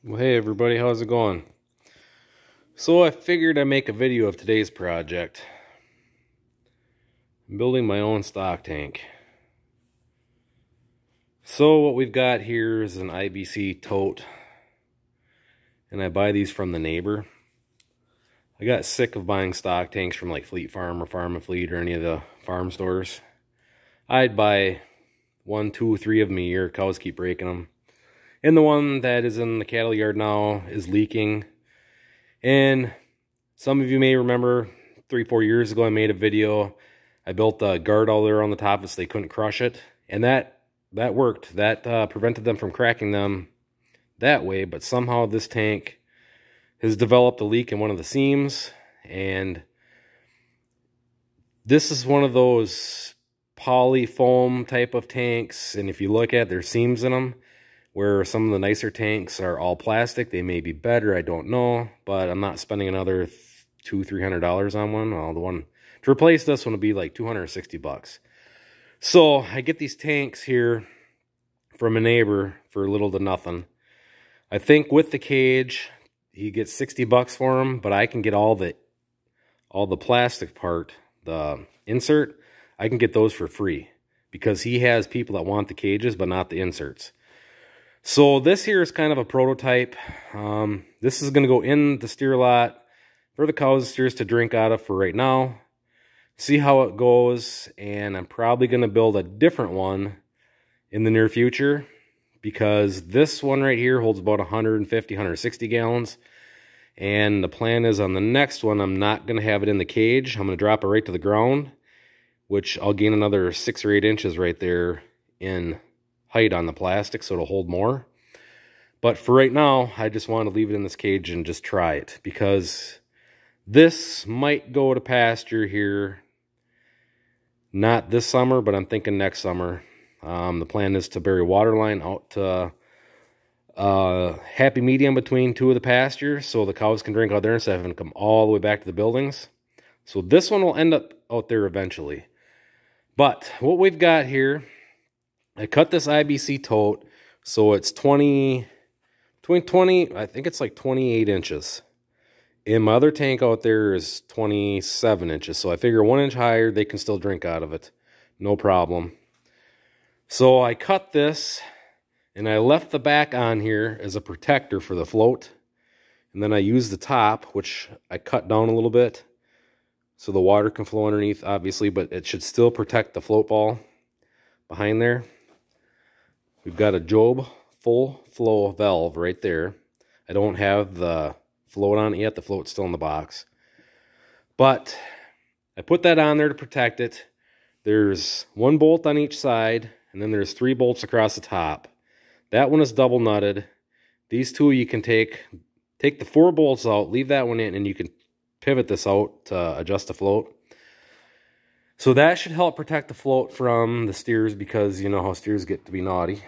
Well, hey everybody, how's it going? So I figured I'd make a video of today's project. I'm building my own stock tank. So what we've got here is an IBC tote. And I buy these from the neighbor. I got sick of buying stock tanks from like Fleet Farm or Farm and Fleet or any of the farm stores. I'd buy 1, 2, 3 of them a year. Cows keep breaking them. And the one that is in the cattle yard now is leaking. And some of you may remember 3-4 years ago I made a video. I built a guard all there on the top so they couldn't crush it. And that worked. That prevented them from cracking them that way. But somehow this tank has developed a leak in one of the seams. And this is one of those poly foam type of tanks. And if you look at it, there's seams in them. Where some of the nicer tanks are all plastic. They may be better, I don't know. But I'm not spending another $200-300 on one. Well, the one to replace this one would be like $260. So I get these tanks here from a neighbor for little to nothing. I think with the cage, he gets $60 for them, but I can get all the plastic part, the insert, I can get those for free. Because he has people that want the cages, but not the inserts. So this here is kind of a prototype. This is going to go in the steer lot for the cows and steers to drink out of for right now. See how it goes, and I'm probably going to build a different one in the near future because this one right here holds about 150, 160 gallons. And the plan is on the next one, I'm not going to have it in the cage. I'm going to drop it right to the ground, which I'll gain another 6 or 8 inches right there in height on the plastic, so it'll hold more. But for right now, I just want to leave it in this cage and just try it, because this might go to pasture here, not this summer, but I'm thinking next summer. The plan is to bury water line out to happy medium between 2 of the pastures, so the cows can drink out there instead of having to come all the way back to the buildings. So this one will end up out there eventually. But what we've got here, I cut this IBC tote, so it's between 20, I think it's like 28 inches. And my other tank out there is 27 inches, so I figure 1 inch higher, they can still drink out of it. No problem. So I cut this, and I left the back on here as a protector for the float. And then I used the top, which I cut down a little bit, so the water can flow underneath, obviously, but it should still protect the float ball behind there. We've got a Job full flow valve right there. I don't have the float on it yet. The float's still in the box. But I put that on there to protect it. There's 1 bolt on each side, and then there's 3 bolts across the top. That one is double nutted. These 2 you can take the 4 bolts out, leave that one in, and you can pivot this out to adjust the float. So that should help protect the float from the steers, because you know how steers get to be naughty.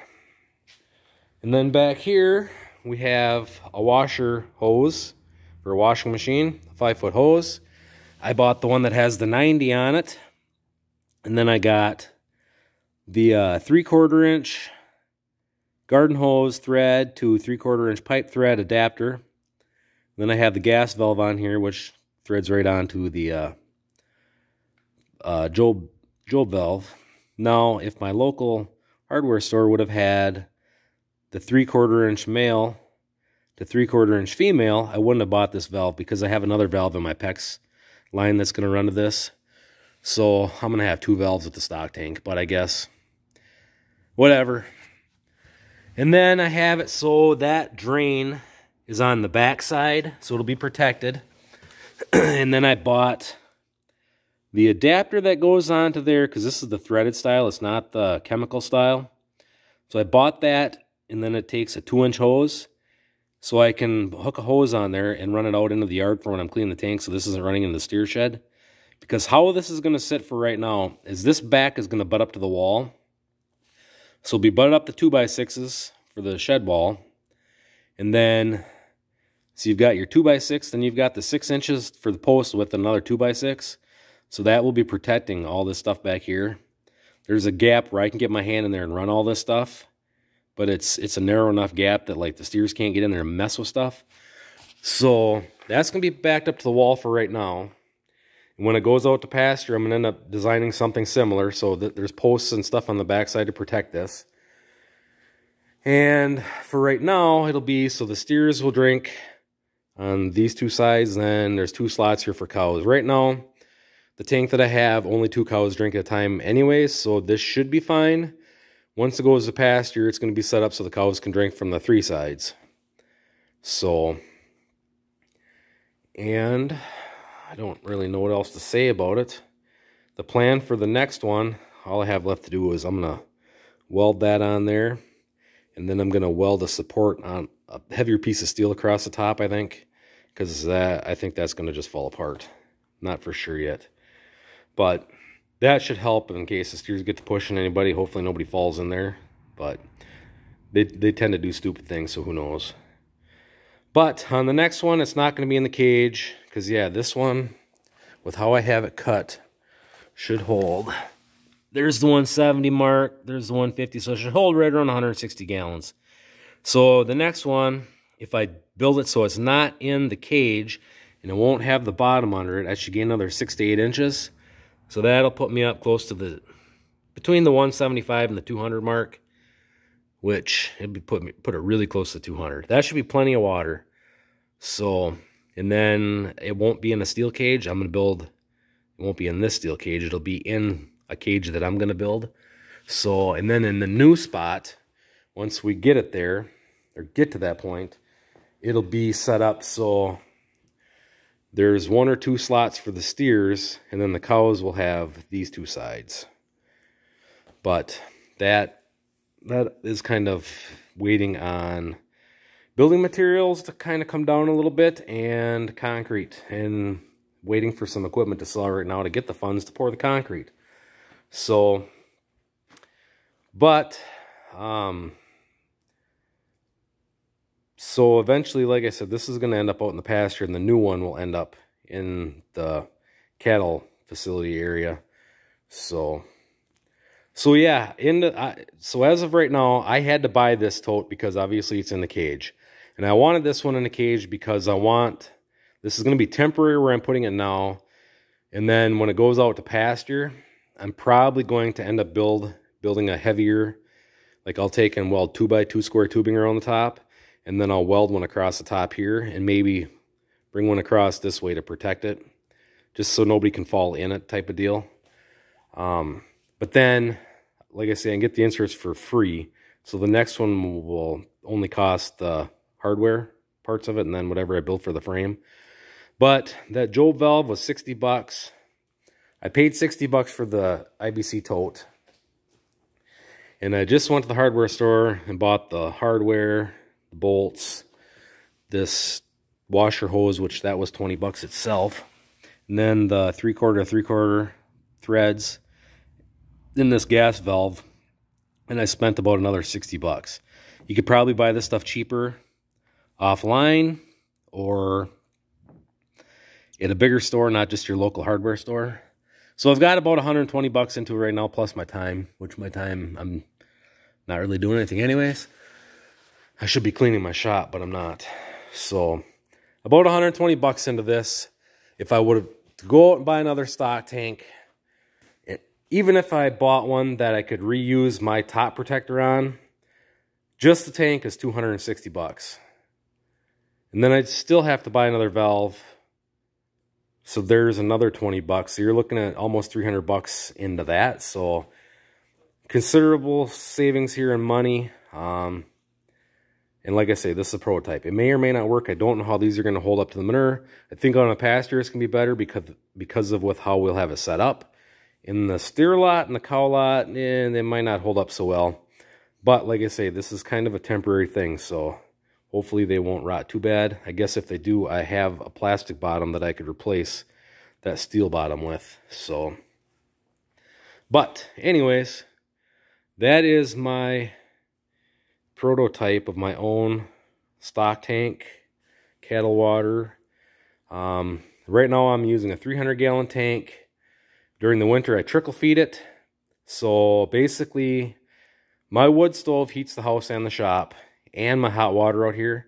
And then back here, we have a washer hose for a washing machine, a 5-foot hose. I bought the one that has the 90 on it. And then I got the 3/4 inch garden hose thread to 3/4 inch pipe thread adapter. Then I have the gas valve on here, which threads right onto the Job valve. Now, if my local hardware store would have had the 3/4 inch male to 3/4 inch female, I wouldn't have bought this valve, because I have another valve in my PEX line that's going to run to this. So I'm going to have 2 valves with the stock tank, but I guess whatever. And then I have it so that drain is on the back side, so it'll be protected. And then I bought the adapter that goes onto there, because this is the threaded style, it's not the chemical style. So I bought that, and then it takes a 2-inch hose, so I can hook a hose on there and run it out into the yard for when I'm cleaning the tank, so this isn't running in the steer shed. Because how this is going to sit for right now is this back is going to butt up to the wall. So it'll be butted up to 2x6s for the shed wall. And then, so you've got your 2x6, then you've got the 6 inches for the post with another 2x6. So that will be protecting all this stuff back here. There's a gap where I can get my hand in there and run all this stuff. but it's a narrow enough gap that like the steers can't get in there and mess with stuff. So that's going to be backed up to the wall for right now. And when it goes out to pasture, I'm going to end up designing something similar so that there's posts and stuff on the backside to protect this. And for right now, it'll be so the steers will drink on these two sides, and then there's 2 slots here for cows. Right now, the tank that I have, only 2 cows drink at a time anyways, so this should be fine. Once it goes to pasture, it's going to be set up so the cows can drink from the 3 sides. So, and I don't really know what else to say about it. The plan for the next one, all I have left to do is I'm going to weld that on there. And then I'm going to weld a support on a heavier piece of steel across the top, I think. Because I think that's going to just fall apart. Not for sure yet. But that should help in case the steers get to pushing anybody. Hopefully nobody falls in there. But they tend to do stupid things, so who knows. But on the next one, it's not going to be in the cage. Because, yeah, this one, with how I have it cut, should hold. There's the 170 mark. There's the 150. So it should hold right around 160 gallons. So the next one, if I build it so it's not in the cage and it won't have the bottom under it, I should gain another 6 to 8 inches. So that'll put me up close to between the 175 and the 200 mark, which it'd be put it really close to 200. That should be plenty of water. So, and then it won't be in a steel cage. I'm going to build, it won't be in this steel cage. It'll be in a cage that I'm going to build. So, and then in the new spot, once we get it there, or get to that point, it'll be set up so there's 1 or 2 slots for the steers, and then the cows will have these 2 sides. But that is kind of waiting on building materials to kind of come down a little bit, and concrete, and waiting for some equipment to sell right now to get the funds to pour the concrete. So, but, so eventually, like I said, this is going to end up out in the pasture, and the new one will end up in the cattle facility area. So yeah, so as of right now, I had to buy this tote because obviously it's in the cage. And I wanted this one in the cage because this is going to be temporary where I'm putting it now. And then when it goes out to pasture, I'm probably going to end up building a heavier, like I'll take and weld 2x2 square tubing around the top, and then I'll weld one across the top here, and maybe bring one across this way to protect it, just so nobody can fall in it type of deal. But then, like I say, I can get the inserts for free, so the next one will only cost the hardware parts of it, and then whatever I build for the frame. But that Jobe valve was $60. I paid $60 for the IBC tote. And I just went to the hardware store and bought the hardware, the bolts, this washer hose, which that was $20 itself. And then the 3/4 threads, then this gas valve. And I spent about another $60. You could probably buy this stuff cheaper offline or at a bigger store, not just your local hardware store. So I've got about $120 into it right now, plus my time, which my time, I'm not really doing anything anyways. I should be cleaning my shop, but I'm not. So about $120 into this. If I would have to go out and buy another stock tank, even if I bought one that I could reuse my top protector on, just the tank is $260. And then I'd still have to buy another valve. So there's another $20. So you're looking at almost $300 into that. So considerable savings here in money. And like I say, this is a prototype. It may or may not work. I don't know how these are going to hold up to the manure. I think on a pasture it's going to be better because of with how we'll have it set up. In the steer lot and the cow lot, they might not hold up so well. But like I say, this is kind of a temporary thing. So hopefully they won't rot too bad. I guess if they do, I have a plastic bottom that I could replace that steel bottom with. So, but anyways, that is my prototype of my own stock tank, cattle water. Right now I'm using a 300-gallon tank. During the winter I trickle feed it. So basically My wood stove heats the house and the shop and my hot water out here.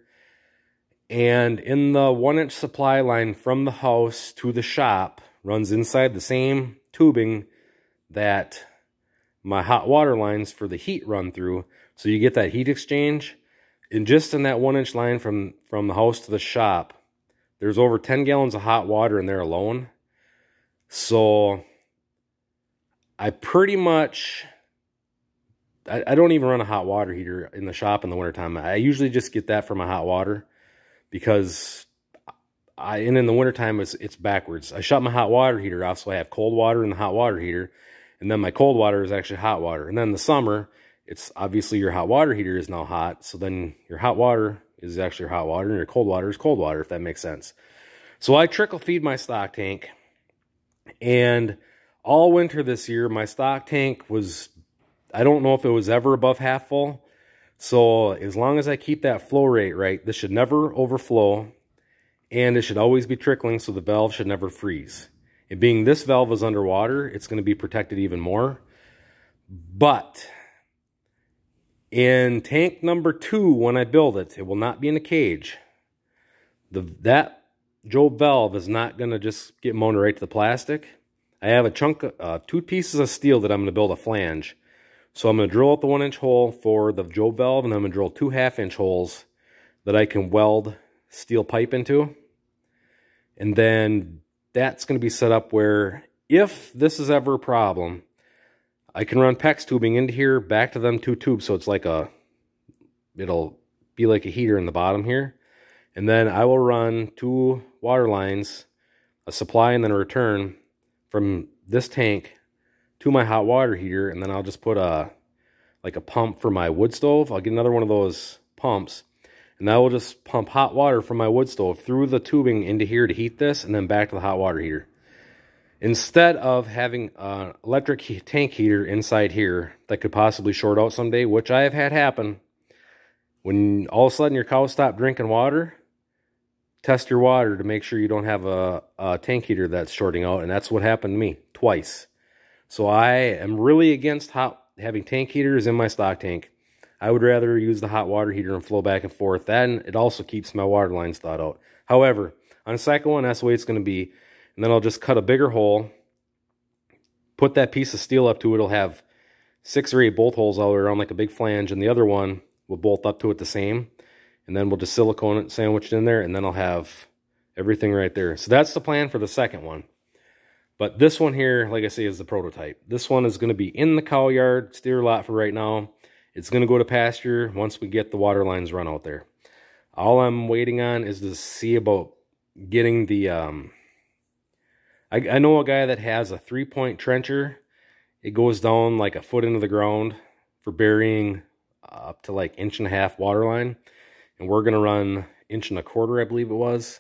And in the 1-inch supply line from the house to the shop runs inside the same tubing that my hot water lines for the heat run through. So you get that heat exchange. And just in that 1-inch line from the house to the shop, there's over 10 gallons of hot water in there alone. So I pretty much, I don't even run a hot water heater in the shop in the wintertime. I usually just get that for my hot water because and in the wintertime it's backwards. I shut my hot water heater off, so I have cold water in the hot water heater, and then my cold water is actually hot water. And then in the summer, it's obviously your hot water heater is now hot, so then your hot water is actually your hot water, and your cold water is cold water, if that makes sense. So I trickle feed my stock tank, and all winter this year, my stock tank was, I don't know if it was ever above half full. So as long as I keep that flow rate right, this should never overflow, and it should always be trickling, so the valve should never freeze. And being this valve is underwater, it's going to be protected even more. But in tank number 2, when I build it, it will not be in a cage. That Job valve is not going to just get mounted right to the plastic. I have a chunk of 2 pieces of steel that I'm going to build a flange. So I'm going to drill out the 1-inch hole for the Job valve, and I'm going to drill 2 half-inch holes that I can weld steel pipe into. And then that's going to be set up where, if this is ever a problem, I can run PEX tubing into here, back to them 2 tubes, so it's like it'll be like a heater in the bottom here. And then I will run 2 water lines, a supply and then a return, from this tank to my hot water heater, and then I'll just put like a pump for my wood stove. I'll get another one of those pumps, and I will just pump hot water from my wood stove through the tubing into here to heat this, and then back to the hot water heater. Instead of having an electric tank heater inside here that could possibly short out someday, which I have had happen, when all of a sudden your cows stop drinking water, test your water to make sure you don't have a tank heater that's shorting out, and that's what happened to me twice. So I am really against having tank heaters in my stock tank. I would rather use the hot water heater and flow back and forth. Then it also keeps my water lines thawed out. However, on the second one, that's the way it's going to be. And then I'll just cut a bigger hole, put that piece of steel up to it. It'll have 6 or 8 bolt holes all the way around like a big flange, and the other one will bolt up to it the same. And then we'll just silicone it sandwiched in there, and then I'll have everything right there. So that's the plan for the second one. But this one here, like I say, is the prototype. This one is going to be in the cow yard, steer lot for right now. It's going to go to pasture once we get the water lines run out there. All I'm waiting on is to see about getting the... I know a guy that has a 3-point trencher. It goes down like a foot into the ground for burying up to like 1.5 inch water line. And we're going to run 1.25 inches, I believe it was,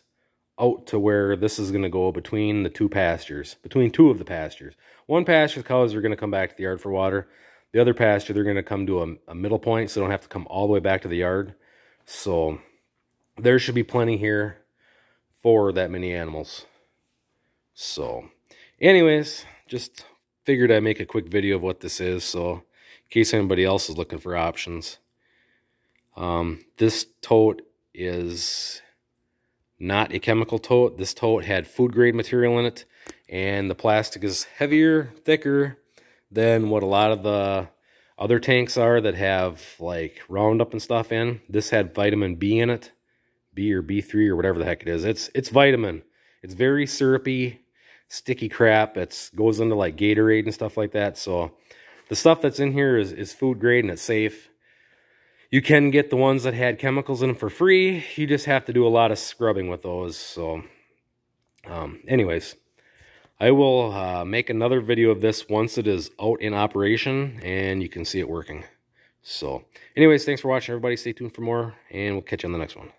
out to where this is going to go between the 2 pastures, between 2 of the pastures. One pasture, the cows are going to come back to the yard for water. The other pasture, they're going to come to a middle point, so they don't have to come all the way back to the yard. So there should be plenty here for that many animals. So anyways, just figured I'd make a quick video of what this is, so in case anybody else is looking for options. This tote is not a chemical tote. This tote had food grade material in it, and the plastic is heavier, thicker than what a lot of the other tanks are that have like Roundup and stuff in. This had vitamin B in it, B or B3 or whatever the heck it is. It's vitamin. It's very syrupy, sticky crap. It goes into like Gatorade and stuff like that. So the stuff that's in here is food grade and it's safe. You can get the ones that had chemicals in them for free. You just have to do a lot of scrubbing with those. So anyways, I will make another video of this once it is out in operation and you can see it working. So anyways, thanks for watching, everybody. Stay tuned for more, and we'll catch you on the next one.